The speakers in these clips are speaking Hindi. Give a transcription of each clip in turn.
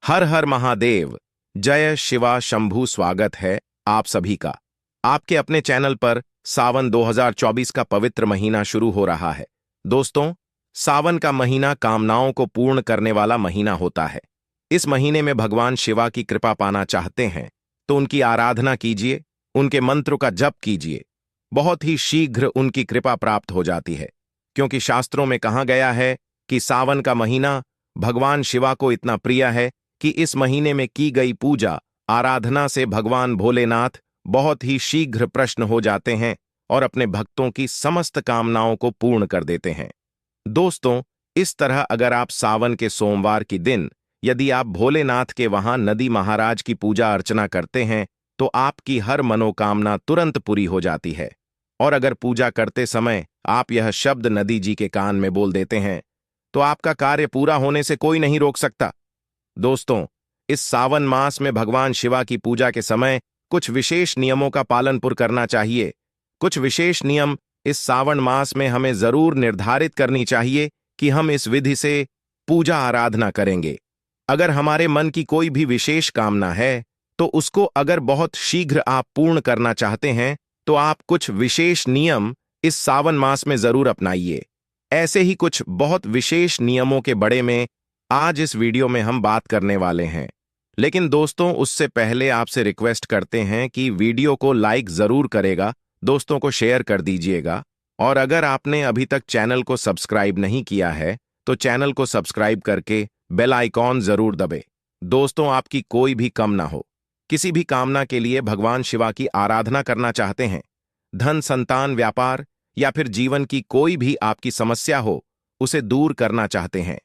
हर हर महादेव। जय शिवा शंभू। स्वागत है आप सभी का आपके अपने चैनल पर। सावन 2024 का पवित्र महीना शुरू हो रहा है। दोस्तों, सावन का महीना कामनाओं को पूर्ण करने वाला महीना होता है। इस महीने में भगवान शिवा की कृपा पाना चाहते हैं तो उनकी आराधना कीजिए, उनके मंत्र का जप कीजिए। बहुत ही शीघ्र उनकी कृपा प्राप्त हो जाती है, क्योंकि शास्त्रों में कहा गया है कि सावन का महीना भगवान शिवा को इतना प्रिय है कि इस महीने में की गई पूजा आराधना से भगवान भोलेनाथ बहुत ही शीघ्र प्रसन्न हो जाते हैं और अपने भक्तों की समस्त कामनाओं को पूर्ण कर देते हैं। दोस्तों, इस तरह अगर आप सावन के सोमवार की दिन यदि आप भोलेनाथ के वहां नदी महाराज की पूजा अर्चना करते हैं तो आपकी हर मनोकामना तुरंत पूरी हो जाती है। और अगर पूजा करते समय आप यह शब्द नदी जी के कान में बोल देते हैं तो आपका कार्य पूरा होने से कोई नहीं रोक सकता। दोस्तों, इस सावन मास में भगवान शिवा की पूजा के समय कुछ विशेष नियमों का पालन पुर करना चाहिए। कुछ विशेष नियम इस सावन मास में हमें जरूर निर्धारित करनी चाहिए कि हम इस विधि से पूजा आराधना करेंगे। अगर हमारे मन की कोई भी विशेष कामना है तो उसको अगर बहुत शीघ्र आप पूर्ण करना चाहते हैं तो आप कुछ विशेष नियम इस सावन मास में जरूर अपनाइए। ऐसे ही कुछ बहुत विशेष नियमों के बारे में आज इस वीडियो में हम बात करने वाले हैं। लेकिन दोस्तों, उससे पहले आपसे रिक्वेस्ट करते हैं कि वीडियो को लाइक जरूर करेगा, दोस्तों को शेयर कर दीजिएगा। और अगर आपने अभी तक चैनल को सब्सक्राइब नहीं किया है तो चैनल को सब्सक्राइब करके बेल आइकॉन जरूर दबे। दोस्तों, आपकी कोई भी कम ना हो, किसी भी कामना के लिए भगवान शिवा की आराधना करना चाहते हैं, धन, संतान, व्यापार या फिर जीवन की कोई भी आपकी समस्या हो उसे दूर करना चाहते हैं,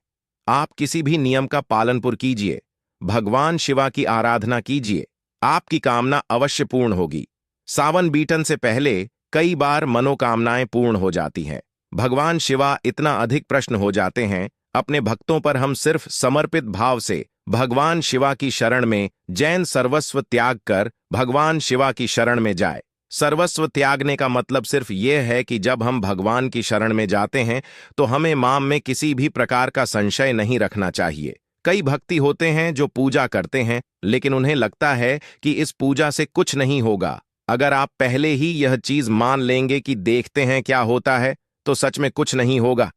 आप किसी भी नियम का पालन पुर कीजिए, भगवान शिवा की आराधना कीजिए, आपकी कामना अवश्य पूर्ण होगी। सावन बीतने से पहले कई बार मनोकामनाएं पूर्ण हो जाती हैं। भगवान शिवा इतना अधिक प्रसन्न हो जाते हैं अपने भक्तों पर। हम सिर्फ समर्पित भाव से भगवान शिवा की शरण में जैन सर्वस्व त्याग कर भगवान शिवा की शरण में जाए। सर्वस्व त्यागने का मतलब सिर्फ यह है कि जब हम भगवान की शरण में जाते हैं तो हमें माम में किसी भी प्रकार का संशय नहीं रखना चाहिए। कई भक्ति होते हैं जो पूजा करते हैं लेकिन उन्हें लगता है कि इस पूजा से कुछ नहीं होगा। अगर आप पहले ही यह चीज मान लेंगे कि देखते हैं क्या होता है तो सच में कुछ नहीं होगा।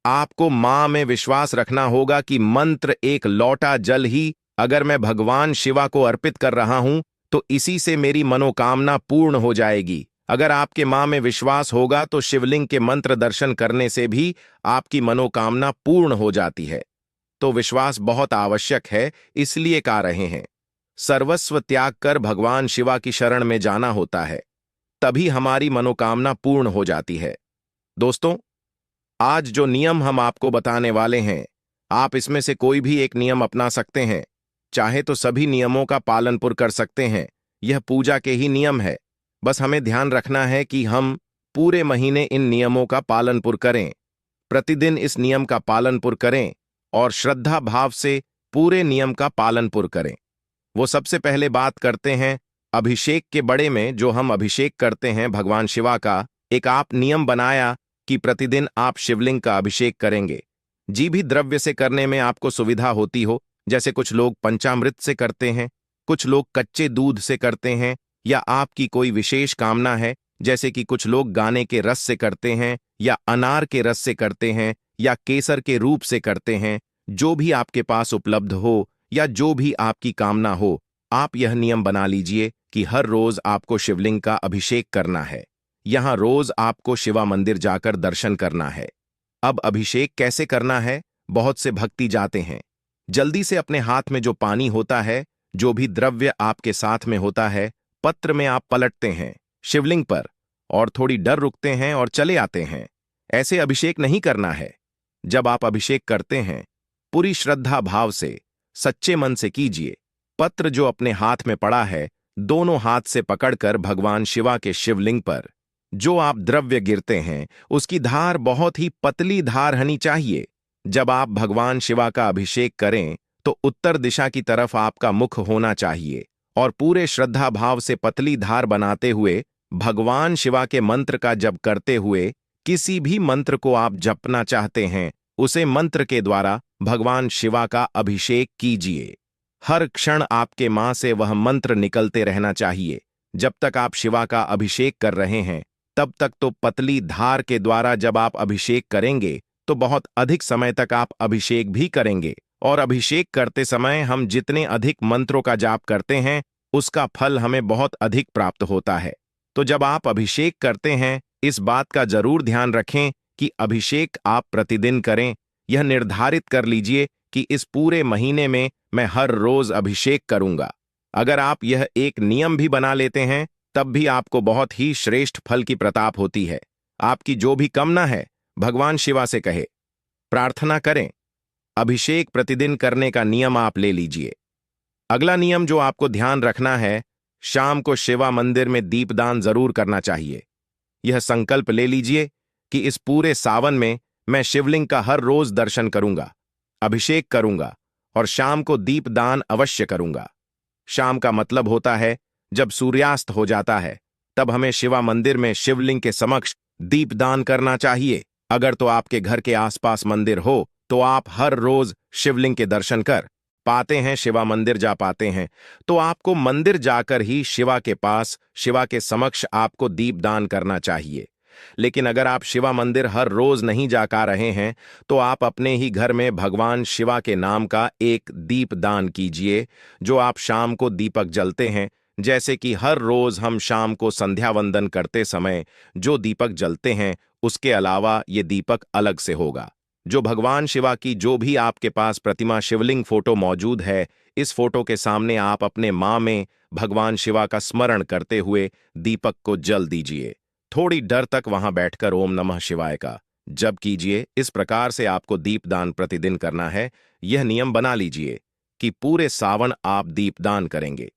आपको मां में विश्वास रखना होगा कि मंत्र एक लौटा जल ही अगर मैं भगवान शिवा को अर्पित कर रहा हूं तो इसी से मेरी मनोकामना पूर्ण हो जाएगी। अगर आपके मां में विश्वास होगा तो शिवलिंग के मंत्र दर्शन करने से भी आपकी मनोकामना पूर्ण हो जाती है। तो विश्वास बहुत आवश्यक है, इसलिए कह रहे हैं सर्वस्व त्याग कर भगवान शिवा की शरण में जाना होता है, तभी हमारी मनोकामना पूर्ण हो जाती है। दोस्तों, आज जो नियम हम आपको बताने वाले हैं, आप इसमें से कोई भी एक नियम अपना सकते हैं, चाहे तो सभी नियमों का पालन पुर कर सकते हैं। यह पूजा के ही नियम है, बस हमें ध्यान रखना है कि हम पूरे महीने इन नियमों का पालन पुर करें, प्रतिदिन इस नियम का पालन पुर करें और श्रद्धा भाव से पूरे नियम का पालन पुर करें। वो सबसे पहले बात करते हैं अभिषेक के बड़े में। जो हम अभिषेक करते हैं भगवान शिवा का, एक आप नियम बनाया कि प्रतिदिन आप शिवलिंग का अभिषेक करेंगे। जी भी द्रव्य से करने में आपको सुविधा होती हो, जैसे कुछ लोग पंचामृत से करते हैं, कुछ लोग कच्चे दूध से करते हैं, या आपकी कोई विशेष कामना है जैसे कि कुछ लोग गाने के रस से करते हैं या अनार के रस से करते हैं या केसर के रूप से करते हैं। जो भी आपके पास उपलब्ध हो या जो भी आपकी कामना हो, आप यह नियम बना लीजिए कि हर रोज आपको शिवलिंग का अभिषेक करना है। यहां रोज आपको शिवा मंदिर जाकर दर्शन करना है। अब अभिषेक कैसे करना है? बहुत से भक्ति जाते हैं, जल्दी से अपने हाथ में जो पानी होता है, जो भी द्रव्य आपके साथ में होता है, पत्र में आप पलटते हैं शिवलिंग पर और थोड़ी डर रुकते हैं और चले आते हैं। ऐसे अभिषेक नहीं करना है। जब आप अभिषेक करते हैं, पूरी श्रद्धा भाव से सच्चे मन से कीजिए। पत्र जो अपने हाथ में पड़ा है, दोनों हाथ से पकड़कर भगवान शिवा के शिवलिंग पर जो आप द्रव्य गिरते हैं उसकी धार बहुत ही पतली धार होनी चाहिए। जब आप भगवान शिवा का अभिषेक करें तो उत्तर दिशा की तरफ आपका मुख होना चाहिए और पूरे श्रद्धा भाव से पतली धार बनाते हुए भगवान शिवा के मंत्र का जप करते हुए, किसी भी मंत्र को आप जपना चाहते हैं उसे मंत्र के द्वारा भगवान शिवा का अभिषेक कीजिए। हर क्षण आपके मां से वह मंत्र निकलते रहना चाहिए। जब तक आप शिवा का अभिषेक कर रहे हैं तब तक तो पतली धार के द्वारा जब आप अभिषेक करेंगे तो बहुत अधिक समय तक आप अभिषेक भी करेंगे, और अभिषेक करते समय हम जितने अधिक मंत्रों का जाप करते हैं उसका फल हमें बहुत अधिक प्राप्त होता है। तो जब आप अभिषेक करते हैं इस बात का जरूर ध्यान रखें कि अभिषेक आप प्रतिदिन करें। यह निर्धारित कर लीजिए कि इस पूरे महीने में मैं हर रोज अभिषेक करूंगा। अगर आप यह एक नियम भी बना लेते हैं तब भी आपको बहुत ही श्रेष्ठ फल की प्रताप होती है। आपकी जो भी कामना है भगवान शिवा से कहे, प्रार्थना करें। अभिषेक प्रतिदिन करने का नियम आप ले लीजिए। अगला नियम जो आपको ध्यान रखना है, शाम को शिवा मंदिर में दीपदान जरूर करना चाहिए। यह संकल्प ले लीजिए कि इस पूरे सावन में मैं शिवलिंग का हर रोज दर्शन करूंगा, अभिषेक करूंगा और शाम को दीपदान अवश्य करूंगा। शाम का मतलब होता है जब सूर्यास्त हो जाता है, तब हमें शिवा मंदिर में शिवलिंग के समक्ष दीपदान करना चाहिए। अगर तो आपके घर के आसपास मंदिर हो तो आप हर रोज शिवलिंग के दर्शन कर पाते हैं, शिवा मंदिर जा पाते हैं, तो आपको मंदिर जाकर ही शिवा के पास, शिवा के समक्ष आपको दीपदान करना चाहिए। लेकिन अगर आप शिवा मंदिर हर रोज नहीं जा पा रहे हैं तो आप अपने ही घर में भगवान शिवा के नाम का एक दीपदान कीजिए, जो आप शाम को दीपक जलते हैं। जैसे कि हर रोज हम शाम को संध्या वंदन करते समय जो दीपक जलते हैं उसके अलावा ये दीपक अलग से होगा, जो भगवान शिवा की जो भी आपके पास प्रतिमा शिवलिंग फोटो मौजूद है, इस फोटो के सामने आप अपने मां में भगवान शिवा का स्मरण करते हुए दीपक को जल दीजिए। थोड़ी देर तक वहां बैठकर ओम नमः शिवाय का जप कीजिए। इस प्रकार से आपको दीपदान प्रतिदिन करना है। यह नियम बना लीजिए कि पूरे सावन आप दीपदान करेंगे।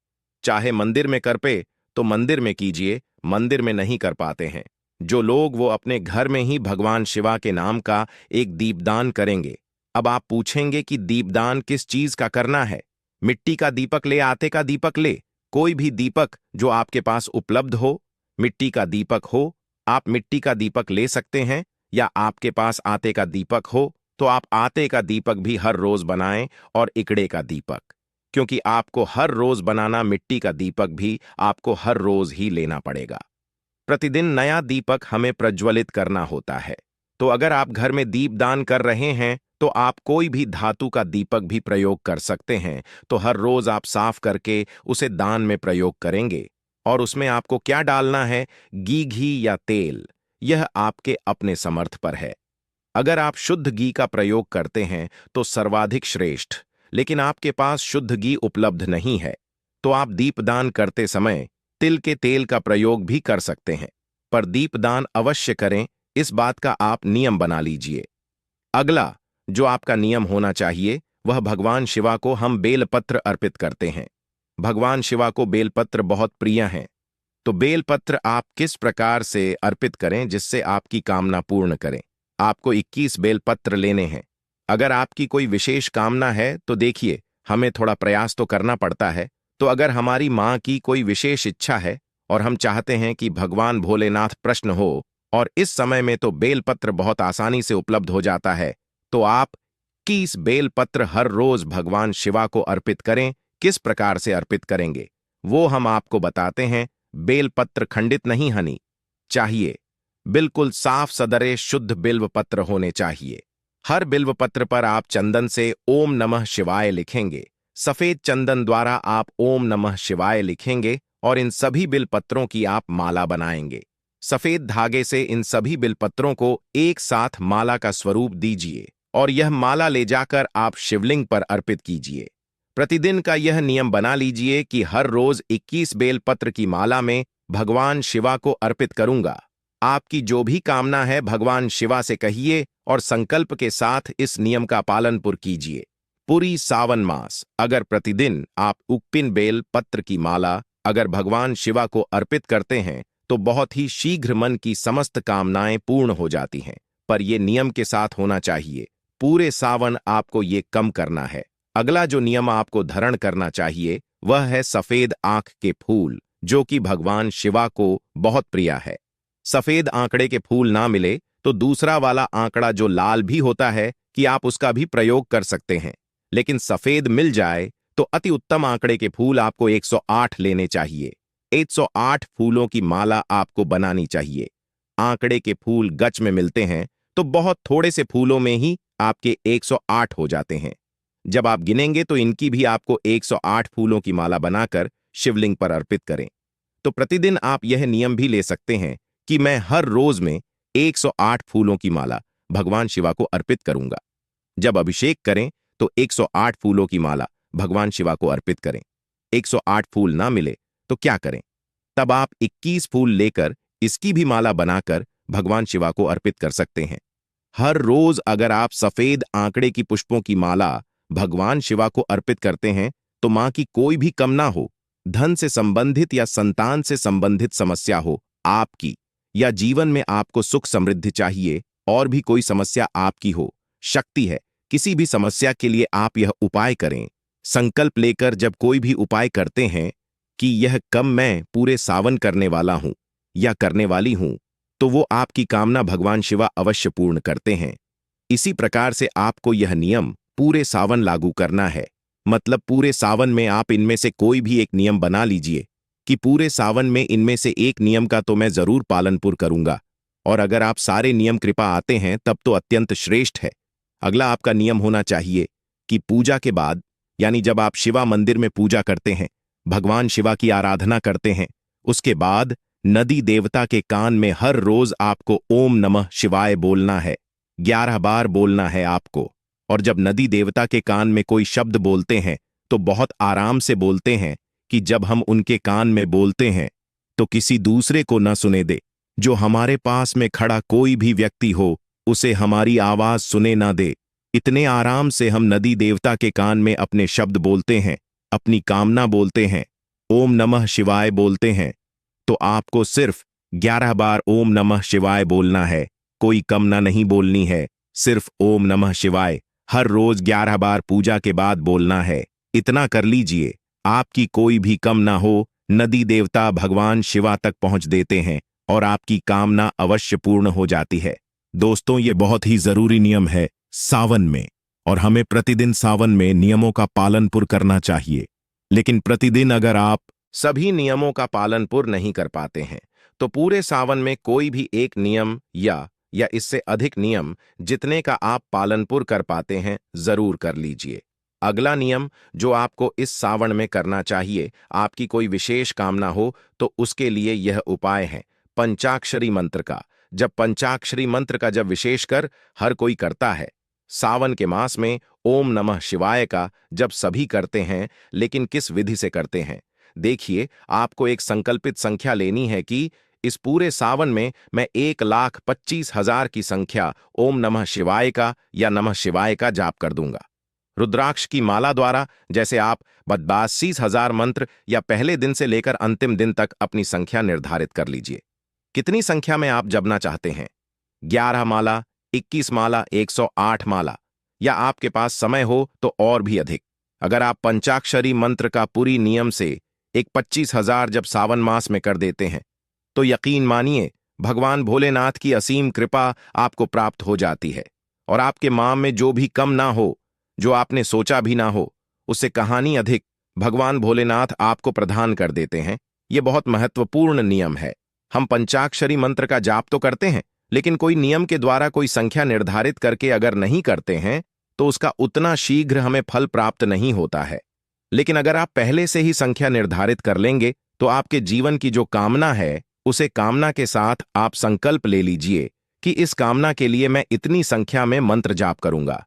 चाहे मंदिर में कर पे तो मंदिर में कीजिए, मंदिर में नहीं कर पाते हैं जो लोग वो अपने घर में ही भगवान शिवा के नाम का एक दीपदान करेंगे। अब आप पूछेंगे कि दीपदान किस चीज का करना है? मिट्टी का दीपक ले, आटे का दीपक ले, कोई भी दीपक जो आपके पास उपलब्ध हो। मिट्टी का दीपक हो आप मिट्टी का दीपक ले सकते हैं, या आपके पास आटे का दीपक हो तो आप आटे का दीपक भी हर रोज बनाएं, और इकड़े का दीपक, क्योंकि आपको हर रोज बनाना मिट्टी का दीपक भी आपको हर रोज ही लेना पड़ेगा। प्रतिदिन नया दीपक हमें प्रज्वलित करना होता है। तो अगर आप घर में दीपदान कर रहे हैं तो आप कोई भी धातु का दीपक भी प्रयोग कर सकते हैं। तो हर रोज आप साफ करके उसे दान में प्रयोग करेंगे, और उसमें आपको क्या डालना है, घी या तेल, यह आपके अपने समर्थ पर है। अगर आप शुद्ध घी का प्रयोग करते हैं तो सर्वाधिक श्रेष्ठ, लेकिन आपके पास शुद्ध घी उपलब्ध नहीं है तो आप दीपदान करते समय तिल के तेल का प्रयोग भी कर सकते हैं, पर दीपदान अवश्य करें, इस बात का आप नियम बना लीजिए। अगला जो आपका नियम होना चाहिए वह भगवान शिवा को हम बेलपत्र अर्पित करते हैं। भगवान शिवा को बेलपत्र बहुत प्रिय हैं, तो बेलपत्र आप किस प्रकार से अर्पित करें जिससे आपकी कामना पूर्ण करें। आपको 21 बेलपत्र लेने हैं। अगर आपकी कोई विशेष कामना है तो देखिए हमें थोड़ा प्रयास तो करना पड़ता है। तो अगर हमारी मां की कोई विशेष इच्छा है और हम चाहते हैं कि भगवान भोलेनाथ प्रसन्न हो, और इस समय में तो बेलपत्र बहुत आसानी से उपलब्ध हो जाता है, तो आप 21 बेलपत्र हर रोज भगवान शिवा को अर्पित करें। किस प्रकार से अर्पित करेंगे वो हम आपको बताते हैं। बेलपत्र खंडित नहीं हनी चाहिए, बिल्कुल साफ सदरे शुद्ध बिल्व पत्र होने चाहिए। हर बिल्व पत्र पर आप चंदन से ओम नमः शिवाय लिखेंगे। सफेद चंदन द्वारा आप ओम नमः शिवाय लिखेंगे और इन सभी बिलपत्रों की आप माला बनाएंगे। सफेद धागे से इन सभी बिलपत्रों को एक साथ माला का स्वरूप दीजिए और यह माला ले जाकर आप शिवलिंग पर अर्पित कीजिए। प्रतिदिन का यह नियम बना लीजिए कि हर रोज 21 बेलपत्र की माला में भगवान शिवा को अर्पित करूंगा। आपकी जो भी कामना है भगवान शिवा से कहिए और संकल्प के साथ इस नियम का पालन पूर्ण कीजिए। पूरी सावन मास अगर प्रतिदिन आप 21 बेल पत्र की माला अगर भगवान शिवा को अर्पित करते हैं तो बहुत ही शीघ्र मन की समस्त कामनाएं पूर्ण हो जाती हैं। पर यह नियम के साथ होना चाहिए। पूरे सावन आपको ये कम करना है। अगला जो नियम आपको धारण करना चाहिए वह है सफेद आंख के फूल, जो कि भगवान शिवा को बहुत प्रिय है। सफेद आंकड़े के फूल ना मिले तो दूसरा वाला आंकड़ा जो लाल भी होता है कि आप उसका भी प्रयोग कर सकते हैं, लेकिन सफेद मिल जाए तो अति उत्तम आंकड़े के फूल आपको 108 लेने चाहिए। 108 फूलों की माला आपको बनानी चाहिए। आंकड़े के फूल गच में मिलते हैं तो बहुत थोड़े से फूलों में ही आपके 108 हो जाते हैं। जब आप गिनेंगे तो इनकी भी आपको 108 फूलों की माला बनाकर शिवलिंग पर अर्पित करें। तो प्रतिदिन आप यह नियम भी ले सकते हैं कि मैं हर रोज में 108 फूलों की माला भगवान शिवा को अर्पित करूंगा। जब अभिषेक करें तो 108 फूलों की माला भगवान शिवा को अर्पित करें। 108 फूल ना मिले तो क्या करें? तब आप 21 फूल लेकर इसकी भी माला बनाकर भगवान शिवा को अर्पित कर सकते हैं। हर रोज अगर आप सफेद आंकड़े की पुष्पों की माला भगवान शिवा को अर्पित करते हैं तो मां की कोई भी कम ना हो, धन से संबंधित या संतान से संबंधित समस्या हो आपकी, या जीवन में आपको सुख समृद्धि चाहिए और भी कोई समस्या आपकी हो, शक्ति है किसी भी समस्या के लिए आप यह उपाय करें। संकल्प लेकर जब कोई भी उपाय करते हैं कि यह कम मैं पूरे सावन करने वाला हूं या करने वाली हूं, तो वो आपकी कामना भगवान शिवा अवश्य पूर्ण करते हैं। इसी प्रकार से आपको यह नियम पूरे सावन लागू करना है। मतलब पूरे सावन में आप इनमें से कोई भी एक नियम बना लीजिए कि पूरे सावन में इनमें से एक नियम का तो मैं जरूर पालन पूर्ण करूंगा, और अगर आप सारे नियम कृपा आते हैं तब तो अत्यंत श्रेष्ठ है। अगला आपका नियम होना चाहिए कि पूजा के बाद, यानी जब आप शिवा मंदिर में पूजा करते हैं, भगवान शिवा की आराधना करते हैं, उसके बाद नदी देवता के कान में हर रोज आपको ओम नमः शिवाय बोलना है। 11 बार बोलना है आपको। और जब नदी देवता के कान में कोई शब्द बोलते हैं तो बहुत आराम से बोलते हैं कि जब हम उनके कान में बोलते हैं तो किसी दूसरे को न सुने दे। जो हमारे पास में खड़ा कोई भी व्यक्ति हो उसे हमारी आवाज सुने ना दे। इतने आराम से हम नदी देवता के कान में अपने शब्द बोलते हैं, अपनी कामना बोलते हैं, ओम नमः शिवाय बोलते हैं। तो आपको सिर्फ 11 बार ओम नमः शिवाय बोलना है, कोई कामना नहीं बोलनी है, सिर्फ ओम नमः शिवाय हर रोज 11 बार पूजा के बाद बोलना है। इतना कर लीजिए, आपकी कोई भी कामना हो नदी देवता भगवान शिवा तक पहुंच देते हैं और आपकी कामना अवश्य पूर्ण हो जाती है। दोस्तों, ये बहुत ही जरूरी नियम है सावन में, और हमें प्रतिदिन सावन में नियमों का पालन पूर्ण करना चाहिए। लेकिन प्रतिदिन अगर आप सभी नियमों का पालन पूर्ण नहीं कर पाते हैं तो पूरे सावन में कोई भी एक नियम या इससे अधिक नियम जितने का आप पालन पूर्ण कर पाते हैं जरूर कर लीजिए। अगला नियम जो आपको इस सावन में करना चाहिए, आपकी कोई विशेष कामना हो तो उसके लिए यह उपाय है पंचाक्षरी मंत्र का। जब पंचाक्षरी मंत्र का जब विशेषकर हर कोई करता है सावन के मास में, ओम नमः शिवाय का जब सभी करते हैं, लेकिन किस विधि से करते हैं? देखिए, आपको एक संकल्पित संख्या लेनी है कि इस पूरे सावन में मैं 1,25,000 की संख्या ओम नमः शिवाय का या नमः शिवाय का जाप कर दूंगा। रुद्राक्ष की माला द्वारा जैसे आप 82,000 मंत्र या पहले दिन से लेकर अंतिम दिन तक अपनी संख्या निर्धारित कर लीजिए। कितनी संख्या में आप जपना चाहते हैं? 11 माला, 21 माला, 108 माला, या आपके पास समय हो तो और भी अधिक। अगर आप पंचाक्षरी मंत्र का पूरी नियम से 25,000 जब सावन मास में कर देते हैं तो यकीन मानिए भगवान भोलेनाथ की असीम कृपा आपको प्राप्त हो जाती है, और आपके माम में जो भी कम ना हो, जो आपने सोचा भी ना हो, उससे कहानी अधिक भगवान भोलेनाथ आपको प्रदान कर देते हैं। यह बहुत महत्वपूर्ण नियम है। हम पंचाक्षरी मंत्र का जाप तो करते हैं, लेकिन कोई नियम के द्वारा कोई संख्या निर्धारित करके अगर नहीं करते हैं तो उसका उतना शीघ्र हमें फल प्राप्त नहीं होता है। लेकिन अगर आप पहले से ही संख्या निर्धारित कर लेंगे तो आपके जीवन की जो कामना है उसे कामना के साथ आप संकल्प ले लीजिए कि इस कामना के लिए मैं इतनी संख्या में मंत्र जाप करूंगा।